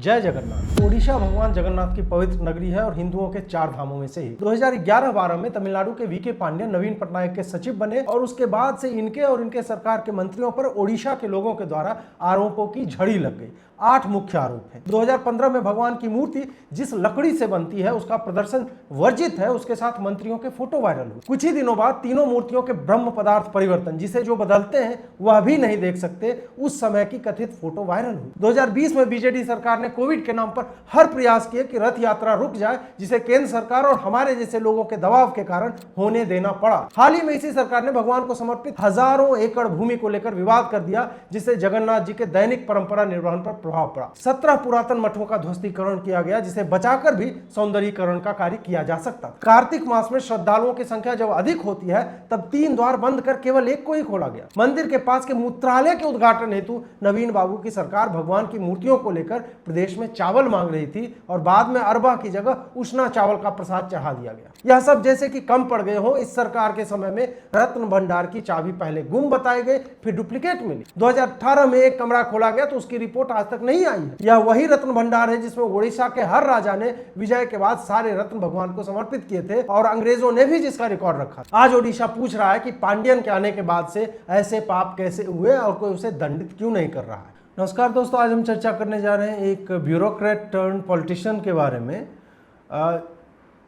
जय जगन्नाथ। ओडिशा भगवान जगन्नाथ की पवित्र नगरी है और हिंदुओं के 4 धामों में से ही 2011-12 में तमिलनाडु के वीके पांड्यन नवीन पटनायक के सचिव बने और उसके बाद से इनके और इनके सरकार के मंत्रियों पर ओडिशा के लोगों के द्वारा आरोपों की झड़ी लग गई। 8 मुख्य आरोप हैं। 2015 में भगवान की मूर्ति जिस लकड़ी से बनती है उसका प्रदर्शन वर्जित है, उसके साथ मंत्रियों के फोटो वायरल हुए। कुछ ही दिनों बाद तीनों मूर्तियों के ब्रह्म पदार्थ परिवर्तन, जिसे जो बदलते हैं वह भी नहीं देख सकते, उस समय की कथित फोटो वायरल हुई। 2020 में बीजेडी सरकार ने कोविड के नाम पर हर प्रयास किए कि रथ यात्रा रुक जाए, जिसे केंद्र सरकार और हमारे जैसे लोगों के दबाव के कारण होने देना पड़ा। हाल ही में इसी सरकार ने भगवान को समर्पित हजारों एकड़ भूमि को लेकर विवाद कर दिया, जिससे जगन्नाथ जी के दैनिक परंपरा निर्वहन पर प्रभाव पड़ा। 17 पुरातन मठों का ध्वस्तीकरण किया गया, जिसे बचाकर भी सौंदर्यीकरण का कार्य किया जा सकता। कार्तिक मास में श्रद्धालुओं की संख्या जब अधिक होती है तब 3 द्वार बंद कर केवल एक को ही खोला गया। मंदिर के पास के मूत्रालय के उद्घाटन हेतु नवीन बाबू की सरकार भगवान की मूर्तियों को लेकर प्रदेश में चावल मांग रही थी और बाद में अरबा की जगह उष्णा चावल का प्रसाद चढ़ा दिया गया। यह सब जैसे कि कम पड़ गए हो, इस सरकार के समय में रत्न भंडार की चाबी पहले गुम बताए गए, फिर डुप्लीकेट मिली। 2018 में एक कमरा खोला गया तो उसकी रिपोर्ट आज तक नहीं आई है। यह वही रत्न भंडार है जिसमें ओडिशा के हर राजा ने विजय के बाद सारे रत्न भगवान को समर्पित किए थे और अंग्रेजों ने भी जिसका रिकॉर्ड रखा। आज ओडिशा पूछ रहा है कि पांड्यन के आने के बाद से ऐसे पाप कैसे हुए और कोई उसे दंडित क्यों नहीं कर रहा है। नमस्कार दोस्तों, आज हम चर्चा करने जा रहे हैं एक ब्यूरोक्रेट टर्न पॉलिटिशियन के बारे में।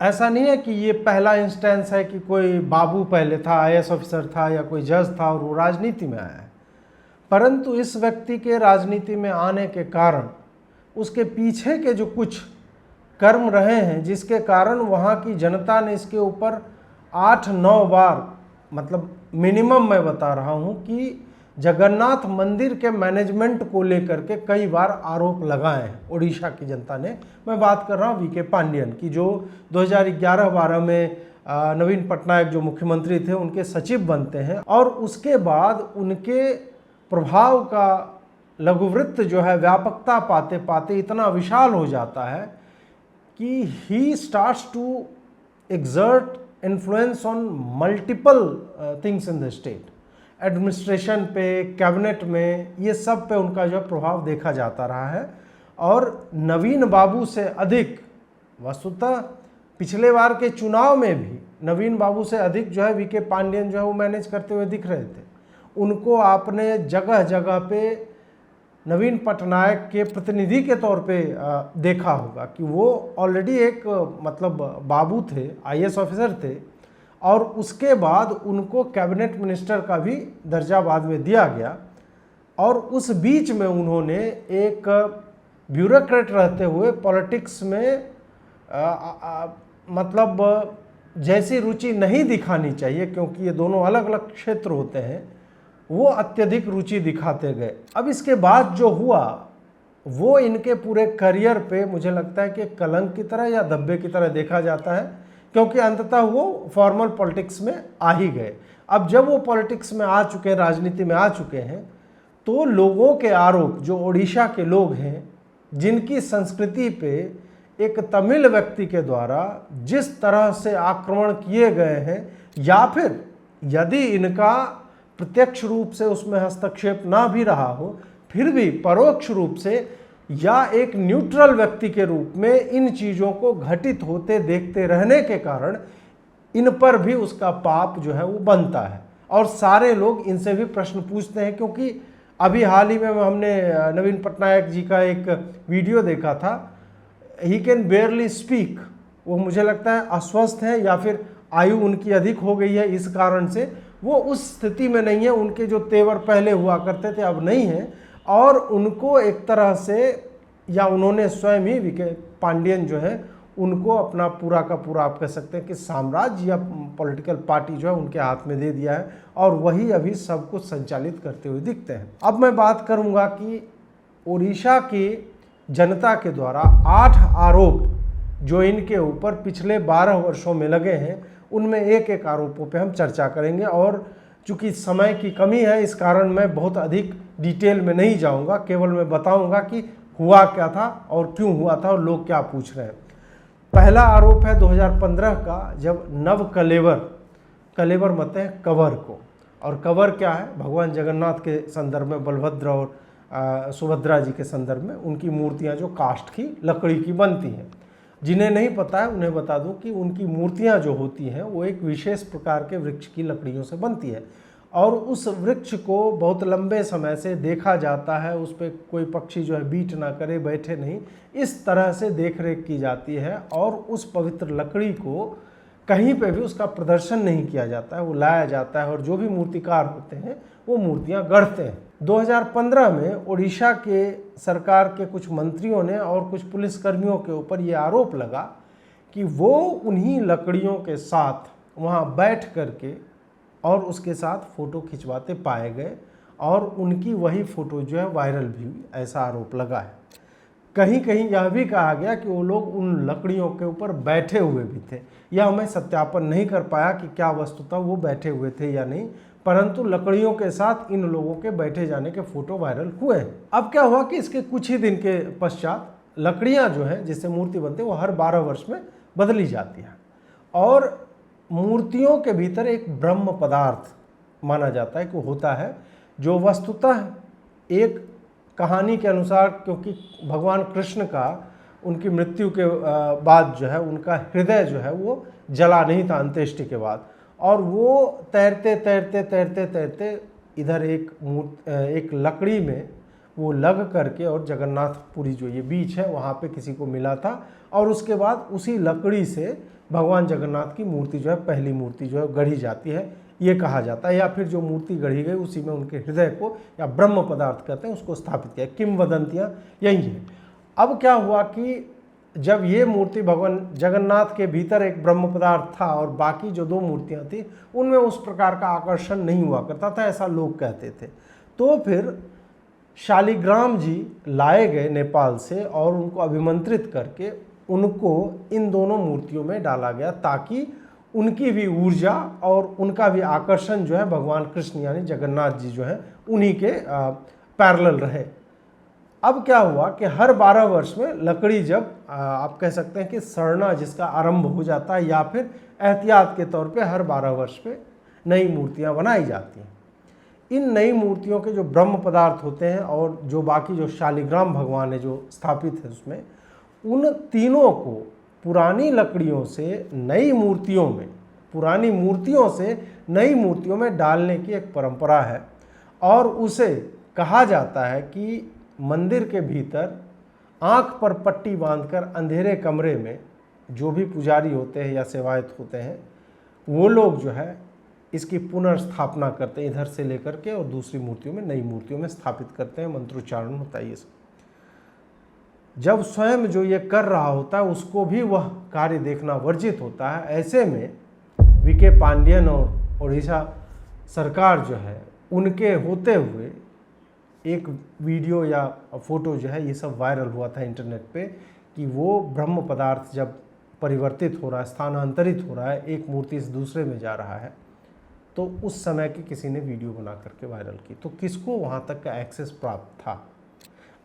ऐसा नहीं है कि ये पहला इंस्टेंस है कि कोई बाबू पहले था, आईएएस ऑफिसर था या कोई जज था और वो राजनीति में आया है, परंतु इस व्यक्ति के राजनीति में आने के कारण उसके पीछे के जो कुछ कर्म रहे हैं, जिसके कारण वहाँ की जनता ने इसके ऊपर 8-9 बार, मतलब मिनिमम मैं बता रहा हूँ कि जगन्नाथ मंदिर के मैनेजमेंट को लेकर के कई बार आरोप लगाए हैं ओडिशा की जनता ने। मैं बात कर रहा हूँ वीके पांड्यन की, जो 2011-12 में नवीन पटनायक जो मुख्यमंत्री थे उनके सचिव बनते हैं और उसके बाद उनके प्रभाव का लघुवृत्त जो है व्यापकता पाते पाते इतना विशाल हो जाता है कि he starts to exert influence on multiple things in the state. Administration पे, कैबिनेट में, ये सब पे उनका जो प्रभाव देखा जाता रहा है। और नवीन बाबू से अधिक, वस्तुतः पिछले बार के चुनाव में भी नवीन बाबू से अधिक जो है वीके पांड्यन जो है वो मैनेज करते हुए दिख रहे थे। उनको आपने जगह जगह पे नवीन पटनायक के प्रतिनिधि के तौर पे देखा होगा कि वो ऑलरेडी एक मतलब बाबू थे, आईएएस ऑफिसर थे और उसके बाद उनको कैबिनेट मिनिस्टर का भी दर्जा बाद में दिया गया। और उस बीच में उन्होंने एक ब्यूरोक्रेट रहते हुए पॉलिटिक्स में मतलब जैसी रुचि नहीं दिखानी चाहिए, क्योंकि ये दोनों अलग अलग क्षेत्र होते हैं, वो अत्यधिक रुचि दिखाते गए। अब इसके बाद जो हुआ वो इनके पूरे करियर पे मुझे लगता है कि कलंक की तरह या धब्बे की तरह देखा जाता है, क्योंकि अंततः वो फॉर्मल पॉलिटिक्स में आ ही गए। अब जब वो पॉलिटिक्स में आ चुके हैं, राजनीति में आ चुके हैं, तो लोगों के आरोप, जो ओडिशा के लोग हैं जिनकी संस्कृति पे एक तमिल व्यक्ति के द्वारा जिस तरह से आक्रमण किए गए हैं, या फिर यदि इनका प्रत्यक्ष रूप से उसमें हस्तक्षेप ना भी रहा हो, फिर भी परोक्ष रूप से या एक न्यूट्रल व्यक्ति के रूप में इन चीज़ों को घटित होते देखते रहने के कारण इन पर भी उसका पाप जो है वो बनता है। और सारे लोग इनसे भी प्रश्न पूछते हैं, क्योंकि अभी हाल ही में हमने नवीन पटनायक जी का एक वीडियो देखा था, ही कैन बेयरली स्पीक। वो मुझे लगता है अस्वस्थ है या फिर आयु उनकी अधिक हो गई है, इस कारण से वो उस स्थिति में नहीं है। उनके जो तेवर पहले हुआ करते थे अब नहीं है, और उनको एक तरह से, या उन्होंने स्वयं ही वीके पांड्यन जो है उनको अपना पूरा का पूरा आप कह सकते हैं कि साम्राज्य या पॉलिटिकल पार्टी जो है उनके हाथ में दे दिया है और वही अभी सब कुछ संचालित करते हुए दिखते हैं। अब मैं बात करूंगा कि ओडिशा की जनता के द्वारा 8 आरोप जो इनके ऊपर पिछले 12 वर्षों में लगे हैं, उनमें एक एक आरोपों पे हम चर्चा करेंगे। और चूंकि समय की कमी है, इस कारण मैं बहुत अधिक डिटेल में नहीं जाऊंगा, केवल मैं बताऊंगा कि हुआ क्या था और क्यों हुआ था और लोग क्या पूछ रहे हैं। पहला आरोप है 2015 का, जब नव कलेवर मत हैं कवर को। और कवर क्या है? भगवान जगन्नाथ के संदर्भ में बलभद्र और सुभद्रा जी के संदर्भ में उनकी मूर्तियां जो काष्ठ की लकड़ी की बनती हैं। जिन्हें नहीं पता है उन्हें बता दूं कि उनकी मूर्तियां जो होती हैं वो एक विशेष प्रकार के वृक्ष की लकड़ियों से बनती है और उस वृक्ष को बहुत लंबे समय से देखा जाता है, उस पर कोई पक्षी जो है बीट ना करे, बैठे नहीं, इस तरह से देख रेख की जाती है और उस पवित्र लकड़ी को कहीं पे भी उसका प्रदर्शन नहीं किया जाता है, वो लाया जाता है और जो भी मूर्तिकार होते हैं वो मूर्तियां गढ़ते हैं। 2015 में उड़ीसा के सरकार के कुछ मंत्रियों ने और कुछ पुलिसकर्मियों के ऊपर ये आरोप लगा कि वो उन्हीं लकड़ियों के साथ वहाँ बैठ करके और उसके साथ फ़ोटो खिंचवाते पाए गए और उनकी वही फ़ोटो जो है वायरल भी हुई, ऐसा आरोप लगा है। कहीं कहीं यह भी कहा गया कि वो लोग उन लकड़ियों के ऊपर बैठे हुए भी थे। यह मैं सत्यापन नहीं कर पाया कि क्या वस्तुतः वो बैठे हुए थे या नहीं, परंतु लकड़ियों के साथ इन लोगों के बैठे जाने के फ़ोटो वायरल हुए हैं। अब क्या हुआ कि इसके कुछ ही दिन के पश्चात लकड़ियाँ जो हैं जिससे मूर्ति बनती है वो हर 12 वर्ष में बदली जाती है और मूर्तियों के भीतर एक ब्रह्म पदार्थ माना जाता है कि होता है जो वस्तुतः एक कहानी के अनुसार, क्योंकि भगवान कृष्ण का उनकी मृत्यु के बाद जो है उनका हृदय जो है वो जला नहीं था अंत्येष्टि के बाद और वो तैरते तैरते तैरते तैरते इधर एक लकड़ी में वो लग करके और जगन्नाथपुरी जो ये बीच है वहाँ पे किसी को मिला था और उसके बाद उसी लकड़ी से भगवान जगन्नाथ की मूर्ति जो है, पहली मूर्ति जो है गढ़ी जाती है, ये कहा जाता है। या फिर जो मूर्ति गढ़ी गई उसी में उनके हृदय को या ब्रह्म पदार्थ कहते हैं उसको स्थापित किया। किंवदंतियाँ यही है। अब क्या हुआ कि जब ये मूर्ति भगवान जगन्नाथ के भीतर एक ब्रह्म पदार्थ था और बाकी जो 2 मूर्तियाँ थी उनमें उस प्रकार का आकर्षण नहीं हुआ करता था, ऐसा लोग कहते थे। तो फिर शालिग्राम जी लाए गए नेपाल से और उनको अभिमंत्रित करके उनको इन दोनों मूर्तियों में डाला गया ताकि उनकी भी ऊर्जा और उनका भी आकर्षण जो है भगवान कृष्ण यानी जगन्नाथ जी जो है उन्हीं के पैरेलल रहे। अब क्या हुआ कि हर 12 वर्ष में लकड़ी जब आप कह सकते हैं कि सड़ना जिसका आरंभ हो जाता है या फिर एहतियात के तौर पे हर 12 वर्ष पे नई मूर्तियां बनाई जाती हैं। इन नई मूर्तियों के जो ब्रह्म पदार्थ होते हैं और जो बाकी जो शालिग्राम भगवान है जो स्थापित है उसमें, उन तीनों को पुरानी लकड़ियों से नई मूर्तियों में, पुरानी मूर्तियों से नई मूर्तियों में डालने की एक परंपरा है और उसे कहा जाता है कि मंदिर के भीतर आंख पर पट्टी बांधकर अंधेरे कमरे में जो भी पुजारी होते हैं या सेवायत होते हैं वो लोग जो है इसकी पुनर्स्थापना करते हैं, इधर से लेकर के और दूसरी मूर्तियों में, नई मूर्तियों में स्थापित करते हैं, मंत्रोच्चारण होता है ये सब। जब स्वयं जो ये कर रहा होता है उसको भी वह कार्य देखना वर्जित होता है। ऐसे में वीके पांडियन और उड़ीसा सरकार जो है उनके होते हुए एक वीडियो या फोटो जो है ये सब वायरल हुआ था इंटरनेट पे कि वो ब्रह्म पदार्थ जब परिवर्तित हो रहा है, स्थानांतरित हो रहा है, एक मूर्ति से दूसरे में जा रहा है, तो उस समय की किसी ने वीडियो बना करके वायरल की। तो किसको वहाँ तक का एक्सेस प्राप्त था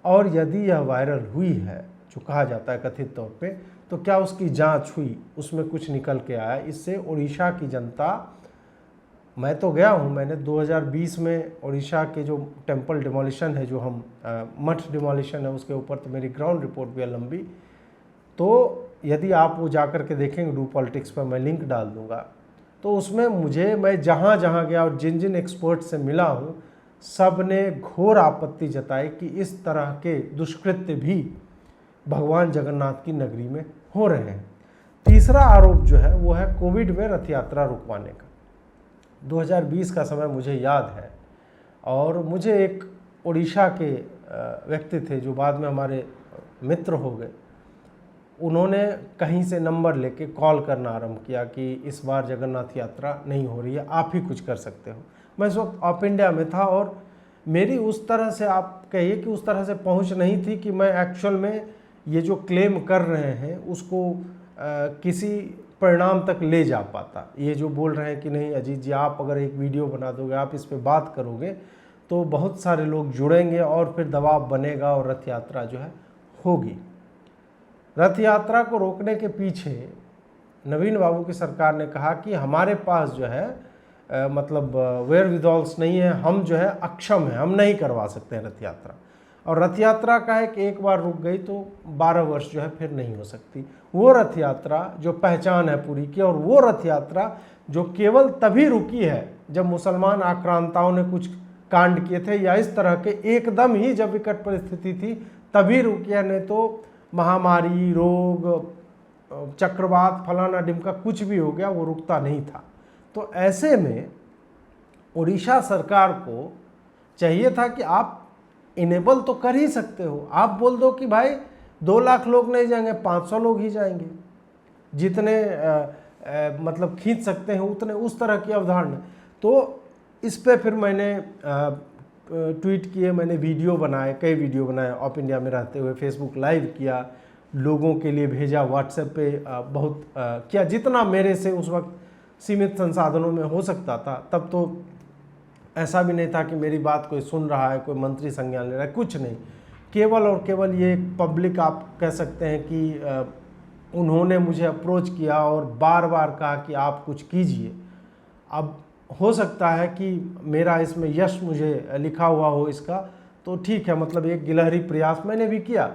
और यदि यह वायरल हुई है जो कहा जाता है कथित तौर पे, तो क्या उसकी जांच हुई, उसमें कुछ निकल के आया। इससे उड़ीसा की जनता, मैं तो गया हूँ, मैंने 2020 में उड़ीसा के जो टेम्पल डिमोलिशन है, जो हम मठ डिमोलिशन है, उसके ऊपर तो मेरी ग्राउंड रिपोर्ट भी है लंबी। तो यदि आप वो जा कर के देखेंगे डू पॉलिटिक्स पर, मैं लिंक डाल दूँगा, तो उसमें मैं जहाँ जहाँ गया और जिन जिन एक्सपर्ट से मिला हूँ सब ने घोर आपत्ति जताई कि इस तरह के दुष्कृत्य भी भगवान जगन्नाथ की नगरी में हो रहे हैं। तीसरा आरोप जो है वो है कोविड में रथ यात्रा रुकवाने का। 2020 का समय मुझे याद है और मुझे एक उड़ीसा के व्यक्ति थे जो बाद में हमारे मित्र हो गए, उन्होंने कहीं से नंबर लेके कॉल करना आरंभ किया कि इस बार जगन्नाथ यात्रा नहीं हो रही है, आप ही कुछ कर सकते हो। मैं इस वक्त ऑफ इंडिया में था और मेरी उस तरह से, आप कहिए कि उस तरह से पहुंच नहीं थी कि मैं एक्चुअल में ये जो क्लेम कर रहे हैं उसको किसी परिणाम तक ले जा पाता। ये जो बोल रहे हैं कि नहीं अजीत जी, आप अगर एक वीडियो बना दोगे, आप इस पे बात करोगे तो बहुत सारे लोग जुड़ेंगे और फिर दबाव बनेगा और रथ यात्रा जो है होगी। रथ यात्रा को रोकने के पीछे नवीन बाबू की सरकार ने कहा कि हमारे पास जो है मतलब वेयर विदॉल्स नहीं है, हम जो है अक्षम है, हम नहीं करवा सकते हैं रथ यात्रा। और रथ यात्रा का है कि एक बार रुक गई तो 12 वर्ष जो है फिर नहीं हो सकती। वो रथ यात्रा जो पहचान है पूरी की, और वो रथ यात्रा जो केवल तभी रुकी है जब मुसलमान आक्रांताओं ने कुछ कांड किए थे, या इस तरह के एकदम ही जब विकट परिस्थिति थी तभी रुकी है, नहीं तो महामारी, रोग, चक्रवात, फलाना डिमका कुछ भी हो गया वो रुकता नहीं था। तो ऐसे में उड़ीसा सरकार को चाहिए था कि आप इनेबल तो कर ही सकते हो, आप बोल दो कि भाई 2 लाख लोग नहीं जाएंगे, 500 लोग ही जाएंगे, जितने मतलब खींच सकते हैं उतने, उस तरह की अवधारणा। तो इस पे फिर मैंने ट्वीट किए, मैंने वीडियो बनाए, कई वीडियो बनाए ऑफ इंडिया में रहते हुए, फेसबुक लाइव किया, लोगों के लिए भेजा, व्हाट्सएप पे बहुत किया, जितना मेरे से उस वक्त सीमित संसाधनों में हो सकता था। तब तो ऐसा भी नहीं था कि मेरी बात कोई सुन रहा है, कोई मंत्री संज्ञान ले रहा है, कुछ नहीं, केवल और केवल ये पब्लिक आप कह सकते हैं कि उन्होंने मुझे अप्रोच किया और बार बार कहा कि आप कुछ कीजिए। अब हो सकता है कि मेरा इसमें यश मुझे लिखा हुआ हो इसका, तो ठीक है, मतलब एक गिलहरी प्रयास मैंने भी किया।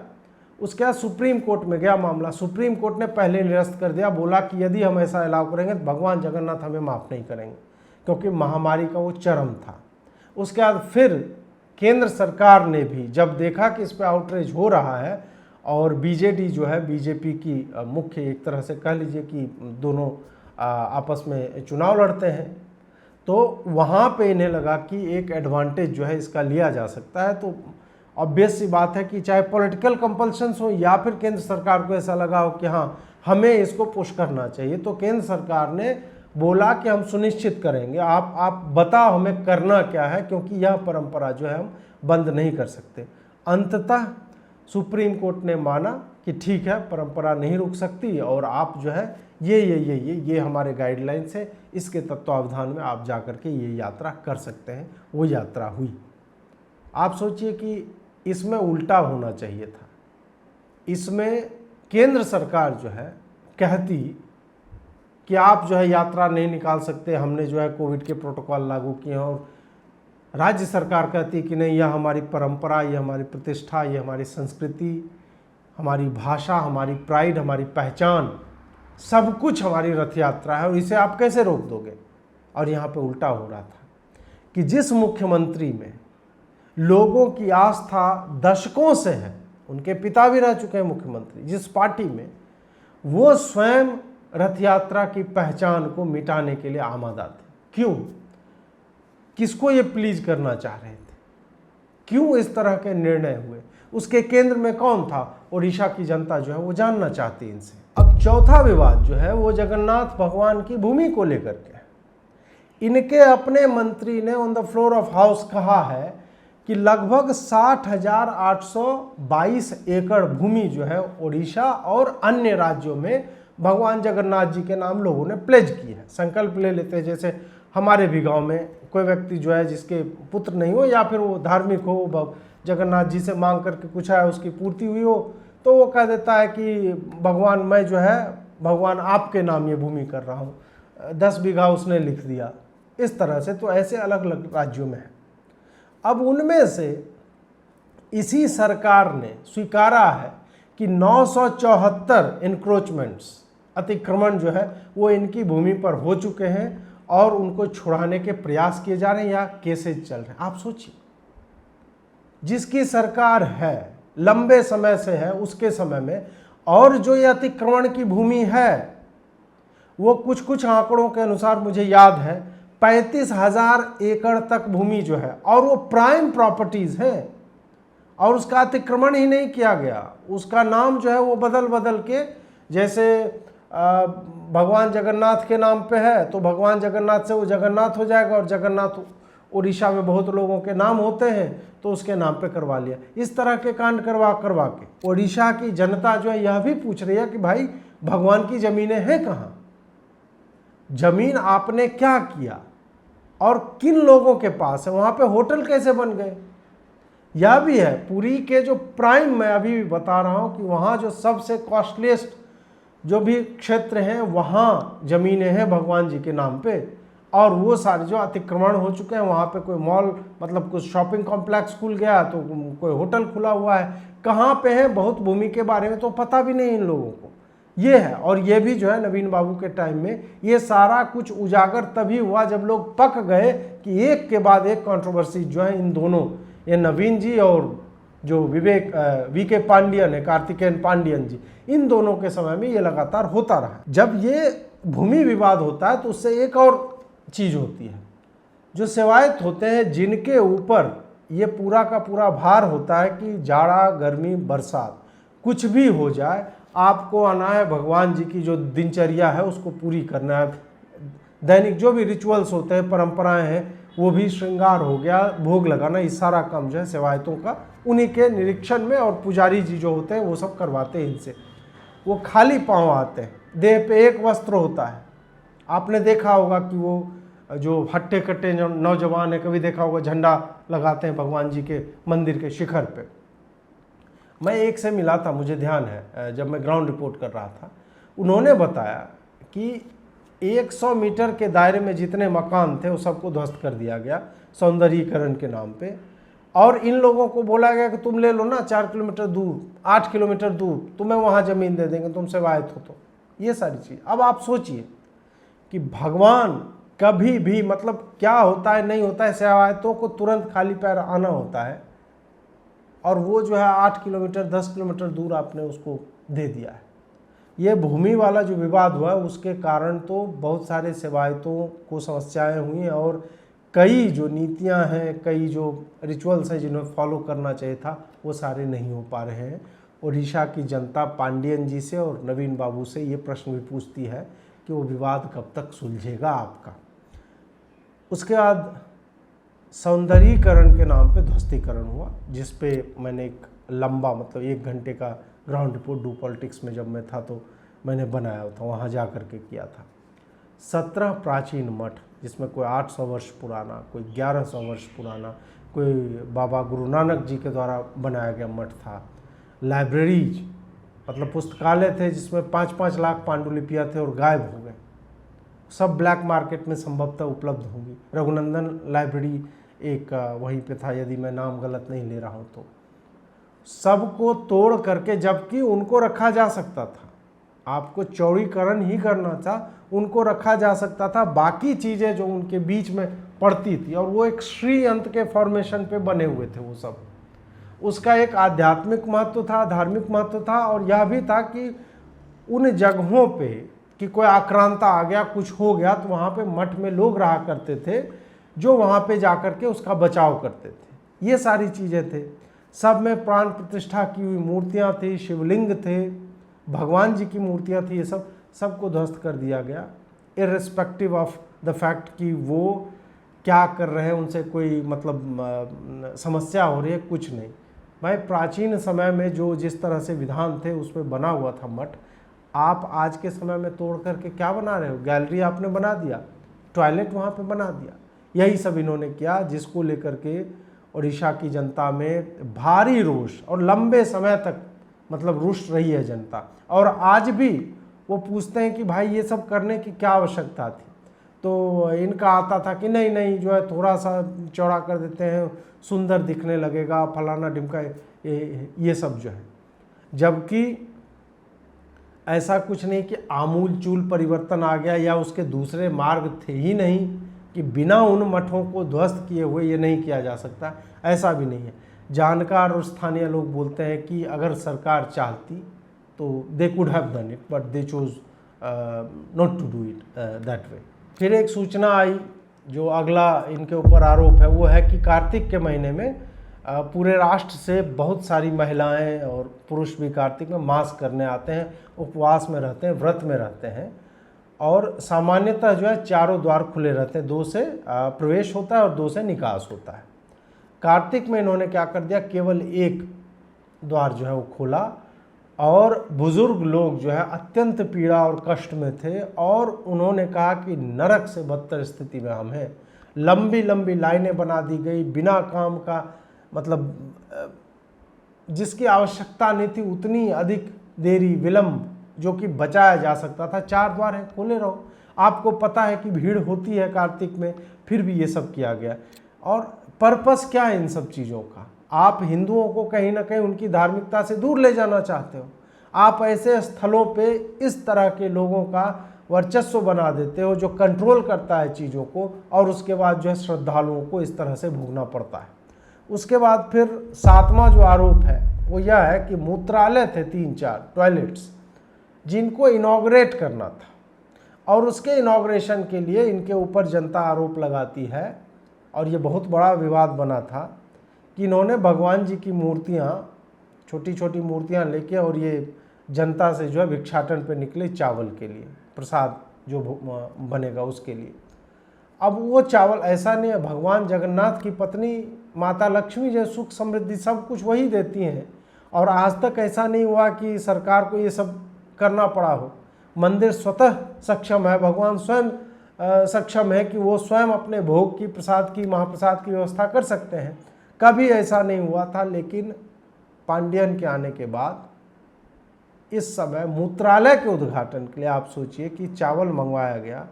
उसके बाद सुप्रीम कोर्ट में गया मामला, सुप्रीम कोर्ट ने पहले निरस्त कर दिया, बोला कि यदि हम ऐसा अलाउ करेंगे तो भगवान जगन्नाथ हमें माफ़ नहीं करेंगे, क्योंकि महामारी का वो चरम था। उसके बाद फिर केंद्र सरकार ने भी जब देखा कि इस पर आउटरीच हो रहा है, और बीजेडी जो है, बीजेपी की मुख्य, एक तरह से कह लीजिए कि दोनों आपस में चुनाव लड़ते हैं, तो वहाँ पे इन्हें लगा कि एक एडवांटेज जो है इसका लिया जा सकता है। तो ऑब्वियस सी बात है कि चाहे पॉलिटिकल कंपल्शंस हो या फिर केंद्र सरकार को ऐसा लगा हो कि हाँ हमें इसको पुश करना चाहिए, तो केंद्र सरकार ने बोला कि हम सुनिश्चित करेंगे, आप बताओ हमें करना क्या है, क्योंकि यह परंपरा जो है हम बंद नहीं कर सकते। अंततः सुप्रीम कोर्ट ने माना कि ठीक है, परंपरा नहीं रुक सकती, और आप जो है ये हमारे गाइडलाइंस है, इसके तत्वावधान में आप जा कर के ये यात्रा कर सकते हैं। वो यात्रा हुई। आप सोचिए कि इसमें उल्टा होना चाहिए था, इसमें केंद्र सरकार जो है कहती कि आप जो है यात्रा नहीं निकाल सकते, हमने जो है कोविड के प्रोटोकॉल लागू किए हैं, और राज्य सरकार कहती कि नहीं, यह हमारी परंपरा, यह हमारी प्रतिष्ठा, यह हमारी संस्कृति, हमारी भाषा, हमारी प्राइड, हमारी पहचान, सब कुछ हमारी रथ यात्रा है, और इसे आप कैसे रोक दोगे। और यहाँ पे उल्टा हो रहा था कि जिस मुख्यमंत्री में लोगों की आस्था दशकों से है, उनके पिता भी रह चुके हैं मुख्यमंत्री, जिस पार्टी में, वो स्वयं रथ यात्रा की पहचान को मिटाने के लिए आमादा थे। क्यों? किसको ये प्लीज करना चाह रहे थे? क्यों इस तरह के निर्णय हुए? उसके केंद्र में कौन था? उड़ीसा की जनता जो है वो जानना चाहती इनसे। अब चौथा विवाद जो है वो जगन्नाथ भगवान की भूमि को लेकर के। इनके अपने मंत्री ने on the floor of house कहा है कि लगभग 60,822 एकड़ भूमि जो है उड़ीसा और अन्य राज्यों में भगवान जगन्नाथ जी के नाम लोगों ने प्लेज की है। संकल्प ले लेते हैं, जैसे हमारे भी गांव में कोई व्यक्ति जो है जिसके पुत्र नहीं हो, या फिर वो धार्मिक हो, जगन्नाथ जी से मांग करके कुछ है उसकी पूर्ति हुई हो, तो वो कह देता है कि भगवान मैं जो है भगवान आपके नाम ये भूमि कर रहा हूँ, 10 बीघा उसने लिख दिया, इस तरह से। तो ऐसे अलग अलग राज्यों में है। अब उनमें से इसी सरकार ने स्वीकारा है कि 974 इंक्रोचमेंट्स, अतिक्रमण जो है वो इनकी भूमि पर हो चुके हैं, और उनको छुड़ाने के प्रयास किए जा रहे हैं या केसेज चल रहे हैं। आप सोचिए, जिसकी सरकार है, लंबे समय से है, उसके समय में, और जो ये अतिक्रमण की भूमि है वो कुछ आंकड़ों के अनुसार मुझे याद है 35,000 एकड़ तक भूमि जो है, और वो प्राइम प्रॉपर्टीज है, और उसका अतिक्रमण ही नहीं किया गया। उसका नाम जो है वो बदल के, जैसे भगवान जगन्नाथ के नाम पे है तो भगवान जगन्नाथ से वो जगन्नाथ हो जाएगा, और जगन्नाथ उड़ीसा में बहुत लोगों के नाम होते हैं तो उसके नाम पे करवा लिया। इस तरह के कांड करवा के उड़ीसा की जनता जो है यह भी पूछ रही है कि भाई भगवान की जमीनें हैं कहाँ? जमीन आपने क्या किया और किन लोगों के पास है? वहाँ पे होटल कैसे बन गए? यह भी है। पुरी के जो प्राइम, मैं अभी भी बता रहा हूँ कि वहाँ जो सबसे कॉस्टलीस्ट जो भी क्षेत्र हैं वहाँ ज़मीनें हैं भगवान जी के नाम पे, और वो सारे जो अतिक्रमण हो चुके हैं, वहाँ पे कोई मॉल मतलब कुछ शॉपिंग कॉम्प्लेक्स खुल गया तो कोई होटल खुला हुआ है, कहाँ पे है बहुत भूमि के बारे में तो पता भी नहीं इन लोगों को। ये है, और ये भी जो है नवीन बाबू के टाइम में ये सारा कुछ उजागर तभी हुआ जब लोग पक गए कि एक के बाद एक कंट्रोवर्सी जो है इन दोनों, ये नवीन जी और जो वीके पांडियन है, कार्तिकेयन पांडियन जी, इन दोनों के समय में ये लगातार होता रहा। जब ये भूमि विवाद होता है तो उससे एक और चीज होती है, जो सेवायत होते हैं जिनके ऊपर ये पूरा का पूरा भार होता है कि जाड़ा गर्मी बरसात कुछ भी हो जाए, आपको आना है, भगवान जी की जो दिनचर्या है उसको पूरी करना है, दैनिक जो भी रिचुअल्स होते हैं, परंपराएं हैं, वो भी श्रृंगार हो गया, भोग लगाना, इस सारा काम जो है सेवायतों का उन्हीं के निरीक्षण में, और पुजारी जी जो होते हैं वो सब करवाते हैं इनसे। वो खाली पांव आते हैं, देह पे एक वस्त्र होता है। आपने देखा होगा कि वो जो हट्टे कट्टे नौजवान है, कभी देखा होगा झंडा लगाते हैं भगवान जी के मंदिर के शिखर पे। मैं एक से मिला था, मुझे ध्यान है, जब मैं ग्राउंड रिपोर्ट कर रहा था, उन्होंने बताया कि 100 मीटर के दायरे में जितने मकान थे वो सबको ध्वस्त कर दिया गया सौंदर्यीकरण के नाम पे, और इन लोगों को बोला गया कि तुम ले लो ना 4 किलोमीटर दूर, 8 किलोमीटर दूर, तुम्हें वहाँ ज़मीन दे देंगे, तुम सेवायत हो तो। ये सारी चीज़। अब आप सोचिए कि भगवान कभी भी मतलब क्या होता है नहीं होता है, सेवायतों को तुरंत खाली पैर आना होता है, और वो जो है 8 किलोमीटर 10 किलोमीटर दूर आपने उसको दे दिया है। ये भूमि वाला जो विवाद हुआ है उसके कारण तो बहुत सारे सेवायतों को समस्याएं हुई हैं, और कई जो नीतियां हैं, कई जो रिचुअल्स हैं जिन्हें फॉलो करना चाहिए था वो सारे नहीं हो पा रहे हैं। उड़ीसा की जनता पांडियन जी से और नवीन बाबू से ये प्रश्न भी पूछती है कि वो विवाद कब तक सुलझेगा आपका। उसके बाद सौंदर्यीकरण के नाम पे ध्वस्तीकरण हुआ, जिस पे मैंने एक लंबा मतलब 1 घंटे का ग्राउंड रिपोर्ट डू पॉलिटिक्स में जब मैं था तो मैंने बनाया था, वहाँ जा कर के किया था। 17 प्राचीन मठ, जिसमें कोई 800 वर्ष पुराना, कोई 1100 वर्ष पुराना, कोई बाबा गुरु नानक जी के द्वारा बनाया गया मठ था। लाइब्रेरीज मतलब पुस्तकालय थे जिसमें 5-5 लाख पांडुलिपियाँ थे और गायब हो गए, सब ब्लैक मार्केट में संभवतः उपलब्ध होंगी। रघुनंदन लाइब्रेरी एक वहीं पे था, यदि मैं नाम गलत नहीं ले रहा हूँ तो। सबको तोड़ करके, जबकि उनको रखा जा सकता था, आपको चौड़ीकरण ही करना था, उनको रखा जा सकता था, बाकी चीज़ें जो उनके बीच में पड़ती थी, और वो एक श्री अंत के फॉर्मेशन पे बने हुए थे वो सब। उसका एक आध्यात्मिक महत्व था, धार्मिक महत्व था, और यह भी था कि उन जगहों पे कि कोई आक्रांता आ गया, कुछ हो गया, तो वहाँ पे मठ में लोग रहा करते थे जो वहाँ पे जाकर के उसका बचाव करते थे। ये सारी चीज़ें थे। सब में प्राण प्रतिष्ठा की हुई मूर्तियाँ थी, शिवलिंग थे, भगवान जी की मूर्तियाँ थी, ये सबको ध्वस्त कर दिया गया, इर्रिस्पेक्टिव ऑफ द फैक्ट कि वो क्या कर रहे हैं, उनसे कोई मतलब समस्या हो रही है, कुछ नहीं। भाई प्राचीन समय में जो जिस तरह से विधान थे उसमें बना हुआ था मठ, आप आज के समय में तोड़ करके क्या बना रहे हो? गैलरी आपने बना दिया, टॉयलेट वहाँ पे बना दिया। यही सब इन्होंने किया, जिसको लेकर के उड़ीसा की जनता में भारी रोष और लंबे समय तक मतलब रुष्ट रही है जनता। और आज भी वो पूछते हैं कि भाई ये सब करने की क्या आवश्यकता थी? तो इनका आता था कि नहीं नहीं जो है थोड़ा सा चौड़ा कर देते हैं, सुंदर दिखने लगेगा, फलाना ढिमका, ये सब जो है। जबकि ऐसा कुछ नहीं कि आमूल चूल परिवर्तन आ गया या उसके दूसरे मार्ग थे ही नहीं कि बिना उन मठों को ध्वस्त किए हुए ये नहीं किया जा सकता, ऐसा भी नहीं है। जानकार और स्थानीय लोग बोलते हैं कि अगर सरकार चाहती तो they could have done it, but they chose not to do it that way. फिर एक सूचना आई, जो अगला इनके ऊपर आरोप है वो है कि कार्तिक के महीने में पूरे राष्ट्र से बहुत सारी महिलाएं और पुरुष भी कार्तिक में मास करने आते हैं, उपवास में रहते हैं, व्रत में रहते हैं, और सामान्यतः जो है चारों द्वार खुले रहते हैं, 2 से प्रवेश होता है और 2 से निकास होता है। कार्तिक में इन्होंने क्या कर दिया, केवल एक द्वार जो है वो खोला, और बुजुर्ग लोग जो है अत्यंत पीड़ा और कष्ट में थे, और उन्होंने कहा कि नरक से बदतर स्थिति में हम हैं। लंबी लंबी लाइनें बना दी गई, बिना काम का मतलब जिसकी आवश्यकता नहीं थी उतनी अधिक देरी विलंब जो कि बचाया जा सकता था। 4 द्वार है, खोले रहो। आपको पता है कि भीड़ होती है कार्तिक में, फिर भी ये सब किया गया। और पर्पस क्या है इन सब चीज़ों का? आप हिंदुओं को कहीं ना कहीं उनकी धार्मिकता से दूर ले जाना चाहते हो। आप ऐसे स्थलों पे इस तरह के लोगों का वर्चस्व बना देते हो जो कंट्रोल करता है चीज़ों को, और उसके बाद जो है श्रद्धालुओं को इस तरह से भोगना पड़ता है। उसके बाद फिर 7वां जो आरोप है वो यह है कि मूत्रालय थे 3-4 टॉयलेट्स जिनको इनॉग्रेट करना था, और उसके इनॉग्रेशन के लिए इनके ऊपर जनता आरोप लगाती है, और ये बहुत बड़ा विवाद बना था कि इन्होंने भगवान जी की मूर्तियाँ, छोटी छोटी मूर्तियाँ लेके, और ये जनता से जो है भिक्षाटन पे निकले चावल के लिए, प्रसाद जो बनेगा उसके लिए। अब वो चावल ऐसा नहीं है, भगवान जगन्नाथ की पत्नी माता लक्ष्मी जो सुख समृद्धि सब कुछ वही देती हैं, और आज तक ऐसा नहीं हुआ कि सरकार को ये सब करना पड़ा हो। मंदिर स्वतः सक्षम है, भगवान स्वयं सक्षम है कि वो स्वयं अपने भोग की, प्रसाद की, महाप्रसाद की व्यवस्था कर सकते हैं। कभी ऐसा नहीं हुआ था, लेकिन पांडियन के आने के बाद इस समय मूत्रालय के उद्घाटन के लिए आप सोचिए कि चावल मंगवाया गया,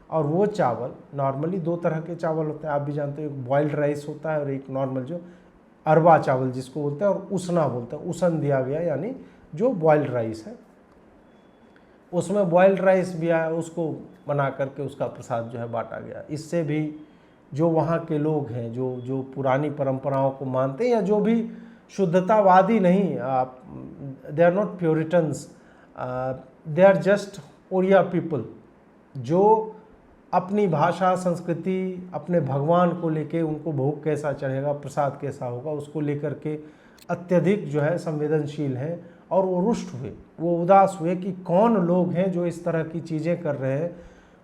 और वो चावल नॉर्मली 2 तरह के चावल होते हैं, आप भी जानते हो, एक बॉइल्ड राइस होता है और एक नॉर्मल जो अरवा चावल जिसको बोलते हैं, और उसना बोलते हैं। उसन दिया गया यानी जो बॉइल्ड राइस है, उसमें बॉइल्ड राइस भी आया, उसको बना करके उसका प्रसाद जो है बांटा गया। इससे भी जो वहाँ के लोग हैं, जो पुरानी परंपराओं को मानते हैं, या जो भी शुद्धतावादी नहीं, they are not puritans, they are just Odia people, जो अपनी भाषा, संस्कृति, अपने भगवान को लेके, उनको भोग कैसा चढ़ेगा, प्रसाद कैसा होगा, उसको लेकर के अत्यधिक जो है संवेदनशील हैं। और वो रुष्ट हुए, वो उदास हुए कि कौन लोग हैं जो इस तरह की चीज़ें कर रहे हैं,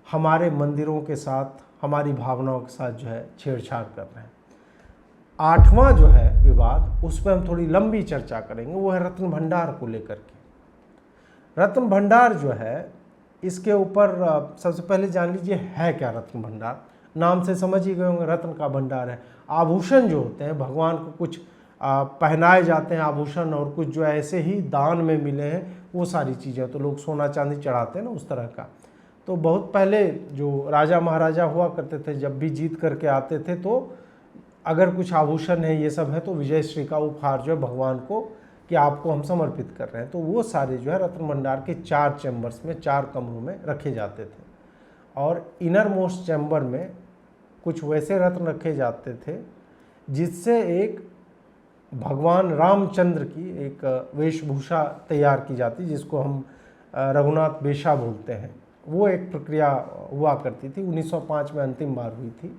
हमारे मंदिरों के साथ, हमारी भावनाओं के साथ जो है छेड़छाड़ कर रहे हैं। 8वां जो है विवाद, उस पर हम थोड़ी लंबी चर्चा करेंगे, वो है रत्न भंडार को लेकर के। रत्न भंडार जो है, इसके ऊपर सबसे पहले जान लीजिए है क्या रत्न भंडार। नाम से समझ ही गए होंगे, रत्न का भंडार है। आभूषण जो होते हैं, भगवान को कुछ पहनाए जाते हैं आभूषण, और कुछ जो ऐसे ही दान में मिले हैं, वो सारी चीज़ें। तो लोग सोना चांदी चढ़ाते हैं ना, उस तरह का। तो बहुत पहले जो राजा महाराजा हुआ करते थे, जब भी जीत करके आते थे, तो अगर कुछ आभूषण है, ये सब है, तो विजयश्री का उपहार जो है भगवान को, कि आपको हम समर्पित कर रहे हैं। तो वो सारे जो है रत्न भंडार के 4 चैम्बर्स में, 4 कमरों में रखे जाते थे। और इनर मोस्ट चैम्बर में कुछ वैसे रत्न रखे जाते थे जिससे एक भगवान रामचंद्र की एक वेशभूषा तैयार की जाती, जिसको हम रघुनाथ वेशा बोलते हैं। वो एक प्रक्रिया हुआ करती थी, 1905 में अंतिम बार हुई थी।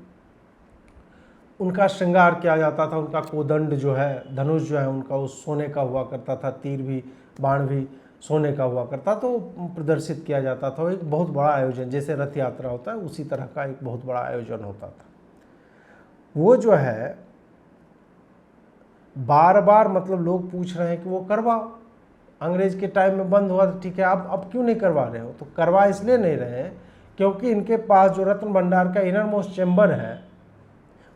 उनका श्रृंगार किया जाता था, उनका कोदंड जो है, धनुष जो है उनका, उस सोने का हुआ करता था, तीर भी, बाण भी सोने का हुआ करता, तो प्रदर्शित किया जाता था। एक बहुत बड़ा आयोजन, जैसे रथ यात्रा होता है उसी तरह का एक बहुत बड़ा आयोजन होता था। वो जो है बार बार, मतलब लोग पूछ रहे हैं कि वो करवाओ, अंग्रेज के टाइम में बंद हुआ, तो ठीक है, अब क्यों नहीं करवा रहे हो? तो करवा इसलिए नहीं रहे हैं क्योंकि इनके पास जो रत्न भंडार का इनर मोस्ट चैम्बर है,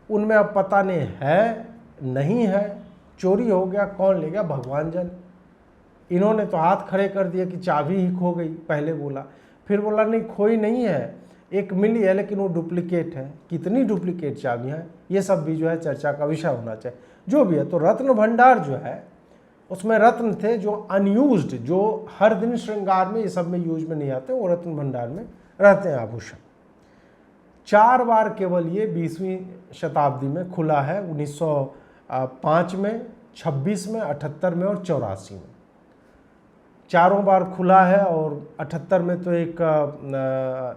उनमें अब पता नहीं है, नहीं है, चोरी हो गया, कौन ले गया, भगवान जाने। इन्होंने तो हाथ खड़े कर दिए कि चाबी ही खो गई, पहले बोला, फिर बोला नहीं खोई नहीं है, एक मिली है लेकिन वो डुप्लीकेट है। कितनी डुप्लीकेट चाबियाँ हैं, ये सब भी जो है चर्चा का विषय होना चाहिए। जो भी है, तो रत्न भंडार जो है उसमें रत्न थे जो अनयूज्ड, जो हर दिन श्रृंगार में, ये सब में यूज में नहीं आते, वो रत्न भंडार में रहते हैं आभूषण। 4 बार केवल ये 20वीं शताब्दी में खुला है, 1905 में, 26 में, 78 में और 84 में। चारों बार खुला है। और 78 में तो एक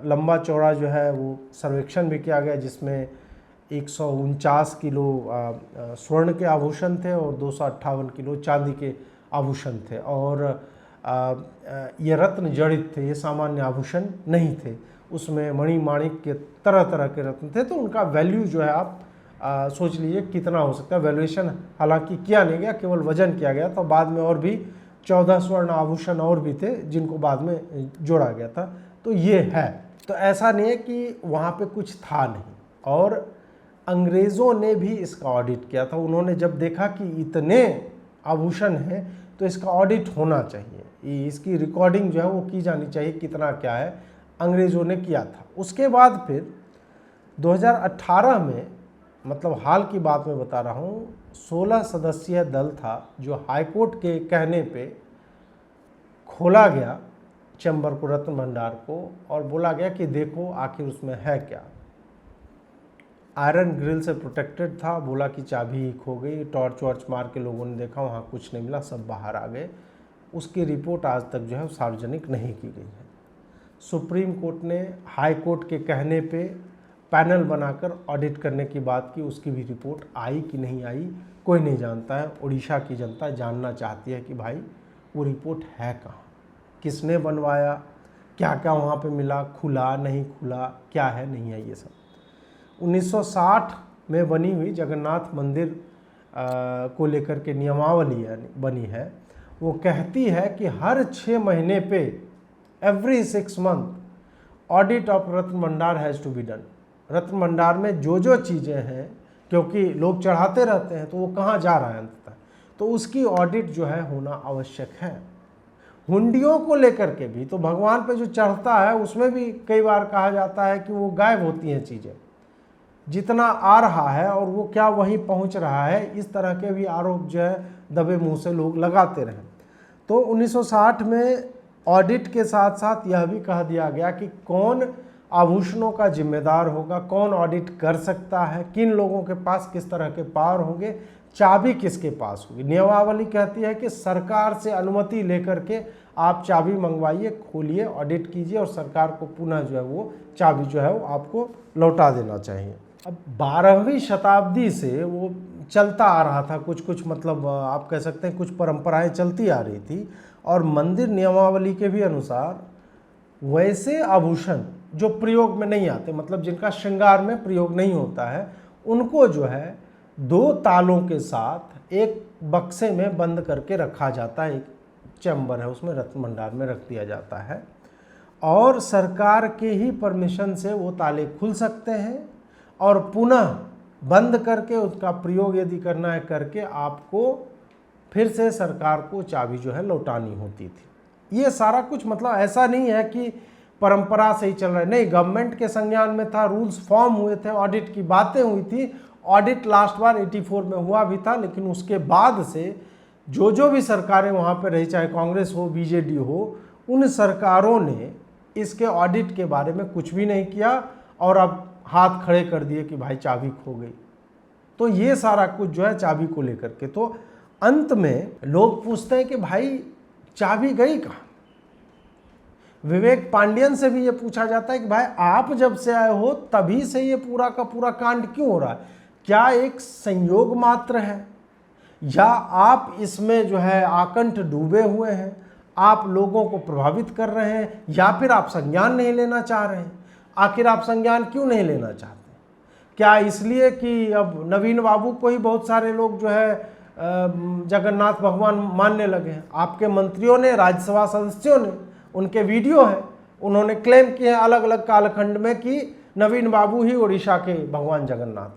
लंबा चौड़ा जो है वो सर्वेक्षण भी किया गया, जिसमें 149 किलो स्वर्ण के आभूषण थे और 258 किलो चांदी के आभूषण थे। और ये रत्न जड़ित थे, ये सामान्य आभूषण नहीं थे, उसमें मणि माणिक के तरह तरह के रत्न थे। तो उनका वैल्यू जो है आप सोच लीजिए कितना हो सकता है। वैल्यूएशन हालांकि किया नहीं गया, केवल वजन किया गया। तो बाद में और भी 14 स्वर्ण आभूषण और भी थे जिनको बाद में जोड़ा गया था। तो ये है, तो ऐसा नहीं है कि वहाँ पे कुछ था नहीं। और अंग्रेज़ों ने भी इसका ऑडिट किया था। उन्होंने जब देखा कि इतने आभूषण हैं तो इसका ऑडिट होना चाहिए, इसकी रिकॉर्डिंग जो है वो की जानी चाहिए, कितना क्या है। अंग्रेज़ों ने किया था। उसके बाद फिर 2018 में, मतलब हाल की बात मैं बता रहा हूँ, 16 सदस्यीय दल था जो हाईकोर्ट के कहने पे खोला गया चैम्बर को, रत्न भंडार को, और बोला गया कि देखो आखिर उसमें है क्या। आयरन ग्रिल से प्रोटेक्टेड था, बोला कि चाबी ही खो गई, टॉर्च वॉर्च मार के लोगों ने देखा, वहाँ कुछ नहीं मिला, सब बाहर आ गए। उसकी रिपोर्ट आज तक जो है सार्वजनिक नहीं की गई है। सुप्रीम कोर्ट ने हाई कोर्ट के कहने पे पैनल बनाकर ऑडिट करने की बात की, उसकी भी रिपोर्ट आई कि नहीं आई कोई नहीं जानता है। उड़ीसा की जनता जानना चाहती है कि भाई वो रिपोर्ट है कहाँ, किसने बनवाया, क्या क्या वहाँ पे मिला, खुला नहीं खुला, क्या है नहीं है, ये सब। 1960 में बनी हुई जगन्नाथ मंदिर को लेकर के नियमावली बनी है, वो कहती है कि हर 6 महीने पे, एवरी 6 मंथ, ऑडिट ऑफ रत्न भंडार हैज़ टू बी डन। रत्न भंडार में जो जो चीज़ें हैं, क्योंकि लोग चढ़ाते रहते हैं तो वो कहाँ जा रहा है अंततः, तो उसकी ऑडिट जो है होना आवश्यक है। हुंडियों को लेकर के भी तो भगवान पे जो चढ़ता है उसमें भी कई बार कहा जाता है कि वो गायब होती हैं चीज़ें, जितना आ रहा है और वो क्या वहीं पहुंच रहा है, इस तरह के भी आरोप जो है दबे मुंह से लोग लगाते रहे। तो 1960 में ऑडिट के साथ साथ यह भी कह दिया गया कि कौन आभूषणों का जिम्मेदार होगा, कौन ऑडिट कर सकता है, किन लोगों के पास किस तरह के पावर होंगे, चाबी किसके पास होगी। नियमावली कहती है कि सरकार से अनुमति लेकर के आप चाबी मंगवाइए, खोलिए, ऑडिट कीजिए और सरकार को पुनः जो है वो चाबी जो है वो आपको लौटा देना चाहिए। अब 12वीं शताब्दी से वो चलता आ रहा था, कुछ मतलब आप कह सकते हैं कुछ परंपराएं चलती आ रही थी, और मंदिर नियमावली के भी अनुसार वैसे आभूषण जो प्रयोग में नहीं आते, मतलब जिनका श्रृंगार में प्रयोग नहीं होता है, उनको जो है 2 तालों के साथ एक बक्से में बंद करके रखा जाता है। एक चैम्बर है उसमें, रत्न भंडार में रख दिया जाता है, और सरकार के ही परमिशन से वो ताले खुल सकते हैं, और पुनः बंद करके उसका प्रयोग यदि करना है करके आपको फिर से सरकार को चाबी जो है लौटानी होती थी। ये सारा कुछ मतलब ऐसा नहीं है कि परंपरा से ही चल रहा है, नहीं, गवर्नमेंट के संज्ञान में था, रूल्स फॉर्म हुए थे, ऑडिट की बातें हुई थी। ऑडिट लास्ट बार 84 में हुआ भी था, लेकिन उसके बाद से जो भी सरकारें वहाँ पे रही, चाहे कांग्रेस हो, बीजेडी हो, उन सरकारों ने इसके ऑडिट के बारे में कुछ भी नहीं किया, और अब हाथ खड़े कर दिए कि भाई चाबी खो गई। तो ये सारा कुछ जो है चाबी को लेकर के, तो अंत में लोग पूछते हैं कि भाई चाबी गई कहाँ। विवेक पांडियन से भी ये पूछा जाता है कि भाई आप जब से आए हो तभी से ये पूरा का पूरा कांड क्यों हो रहा है, क्या एक संयोग मात्र है, या आप इसमें जो है आकंठ डूबे हुए हैं, आप लोगों को प्रभावित कर रहे हैं, या फिर आप संज्ञान नहीं लेना चाह रहे हैं। आखिर आप संज्ञान क्यों नहीं लेना चाहते? क्या इसलिए कि अब नवीन बाबू को ही बहुत सारे लोग जो है जगन्नाथ भगवान मानने लगे हैं? आपके मंत्रियों ने, राज्यसभा सदस्यों ने, उनके वीडियो है, उन्होंने क्लेम किए हैं अलग अलग कालखंड में कि नवीन बाबू ही उड़ीसा के भगवान जगन्नाथ,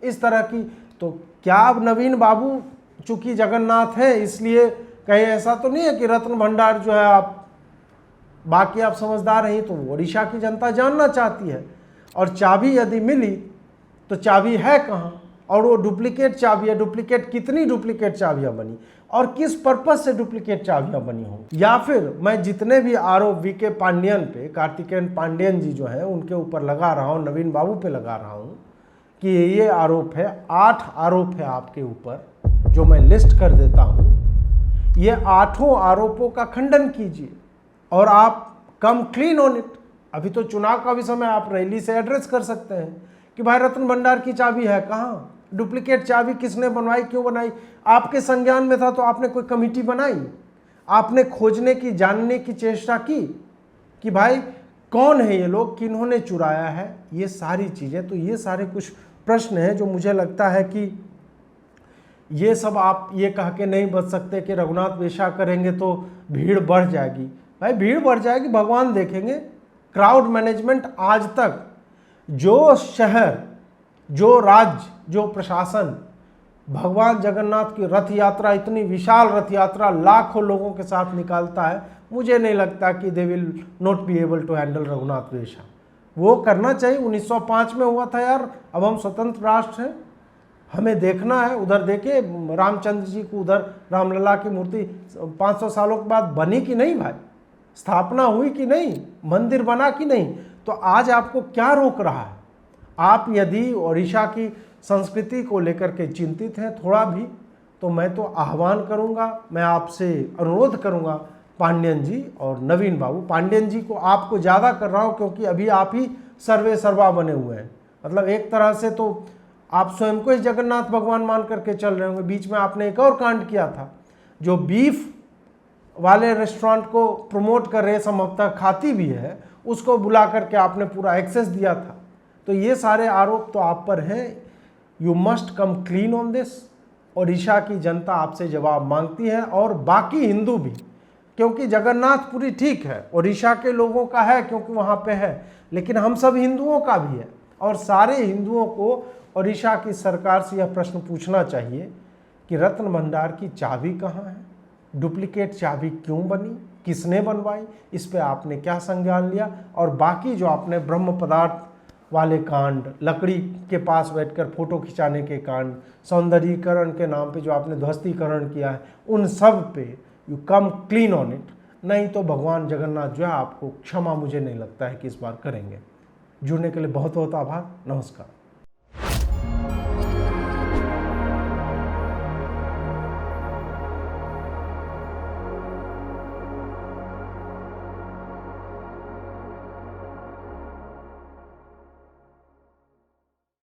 इस तरह की। तो क्या अब नवीन बाबू चूंकि जगन्नाथ है इसलिए कहीं ऐसा तो नहीं है कि रत्न भंडार जो है आप बाकी आप समझदार हैं, तो उड़ीसा की जनता जानना चाहती है। और चाबी यदि मिली तो चाबी है कहाँ, और वो डुप्लीकेट चाबी है, डुप्लीकेट कितनी डुप्लीकेट चाबियां बनी, और किस पर्पज से डुप्लीकेट चाबियां बनी हो। या फिर मैं जितने भी आरोप वीके पांडियन पे, कार्तिकेयन पांडियन जी जो है उनके ऊपर लगा रहा हूँ, नवीन बाबू पे लगा रहा हूँ कि ये आरोप है, 8 आरोप है आपके ऊपर, जो मैं लिस्ट कर देता हूँ। ये 8 आरोपों का खंडन कीजिए और आप कम क्लीन ऑन इट। अभी तो चुनाव का भी समय, आप रैली से एड्रेस कर सकते हैं कि भाई रत्न भंडार की चाबी है कहाँ, डुप्लीकेट चाबी किसने बनवाई, क्यों बनाई। आपके संज्ञान में था तो आपने कोई कमेटी बनाई, आपने खोजने की, जानने की चेष्टा की कि भाई कौन है ये लोग, किन्होंने चुराया है, ये सारी चीज़ें। तो ये सारे कुछ प्रश्न हैं जो मुझे लगता है कि ये सब आप ये कह के नहीं बच सकते कि रघुनाथ वेशा करेंगे तो भीड़ बढ़ जाएगी। भाई भीड़ बढ़ जाएगी, भगवान देखेंगे। क्राउड मैनेजमेंट आज तक जो शहर, जो राज्य, जो प्रशासन भगवान जगन्नाथ की रथ यात्रा, इतनी विशाल रथ यात्रा लाखों लोगों के साथ निकालता है, मुझे नहीं लगता कि they will not be able to handle Raghunath वेशम। वो करना चाहिए, 1905 में हुआ था यार। अब हम स्वतंत्र राष्ट्र हैं, हमें देखना है। उधर देखे रामचंद्र जी को, उधर रामलला की मूर्ति 500 सालों के बाद बनी कि नहीं भाई, स्थापना हुई कि नहीं, मंदिर बना कि नहीं। तो आज आपको क्या रोक रहा है? आप यदि ओडिशा की संस्कृति को लेकर के चिंतित हैं थोड़ा भी, तो मैं तो आह्वान करूंगा, मैं आपसे अनुरोध करूंगा पांडियन जी और नवीन बाबू, पांडियन जी को आपको ज़्यादा कर रहा हूं क्योंकि अभी आप ही सर्वे सर्वा बने हुए हैं। मतलब एक तरह से तो आप स्वयं को ही जगन्नाथ भगवान मान करके चल रहे होंगे। बीच में आपने एक और कांड किया था, जो बीफ वाले रेस्टोरेंट को प्रमोट कर रहे, संभवतः खाती भी है, उसको बुला करके आपने पूरा एक्सेस दिया था। तो ये सारे आरोप तो आप पर हैं। You must come clean on this. Odisha की जनता आपसे जवाब मांगती है और बाकी हिंदू भी, क्योंकि जगन्नाथपुरी ठीक है, ओडिशा के लोगों का है क्योंकि वहाँ पे है, लेकिन हम सब हिंदुओं का भी है। और सारे हिंदुओं को ओडिशा की सरकार से यह प्रश्न पूछना चाहिए कि रत्न भंडार की चाबी कहाँ है, डुप्लीकेट चाबी क्यों बनी, किसने बनवाई, इस पे आपने क्या संज्ञान लिया। और बाकी जो आपने ब्रह्म पदार्थ वाले कांड, लकड़ी के पास बैठकर फोटो खिंचाने के कांड, सौंदर्यीकरण के नाम पे जो आपने ध्वस्तीकरण किया है, उन सब पे you come clean on it. नहीं तो भगवान जगन्नाथ जो है आपको क्षमा मुझे नहीं लगता है कि इस बार करेंगे। जुड़ने के लिए बहुत बहुत आभार। नमस्कार।